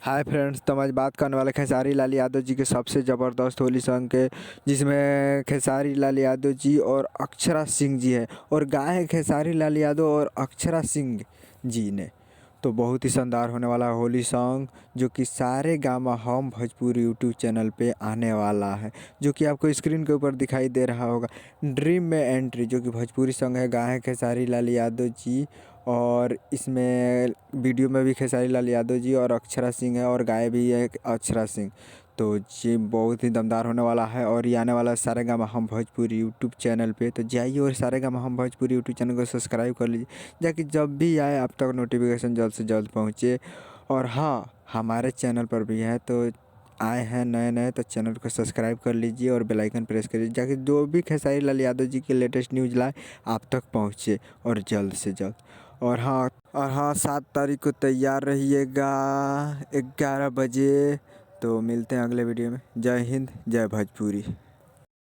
Hi friends, तो हम आज बात करने वाले खेसारी लाल यादव जी के सबसे ज़बरदस्त होली सॉन्ग के, जिसमें खेसारी लाल यादव जी और अक्षरा सिंह जी है और गाए हैं खेसारी लाल यादव और अक्षरा सिंह जी ने। तो बहुत ही शानदार होने वाला है होली सॉन्ग, जो कि सारे गामा हम भोजपुरी यूट्यूब चैनल पे आने वाला है, जो कि आपको स्क्रीन के ऊपर दिखाई दे रहा होगा। ड्रीम में एंट्री, जो कि भोजपुरी सॉन्ग है, गाए हैं खेसारी लाल यादव जी और इसमें वीडियो में भी खेसारी लाल यादव जी और अक्षरा सिंह है और गाए भी है अक्षरा सिंह। तो ये बहुत ही दमदार होने वाला है और ये आने वाला है सारेगामा हम भोजपुरी यूट्यूब चैनल पे। तो जाइए और सारेगामा हम भोजपुरी यूट्यूब चैनल को सब्सक्राइब कर लीजिए, ताकि जब भी आए आप तक नोटिफिकेशन जल्द से जल्द पहुँचे। और हाँ, हमारे चैनल पर भी है, तो आए हैं नए नए तो चैनल को सब्सक्राइब कर लीजिए और बेल आइकन प्रेस करिए, ताकि जो भी खेसारी लाल यादव जी के लेटेस्ट न्यूज़ लाए आप तक पहुँचे और जल्द से जल्द। और हाँ 7 तारीख को तैयार रहिएगा 11 बजे। तो मिलते हैं अगले वीडियो में। जय हिंद, जय भोजपुरी।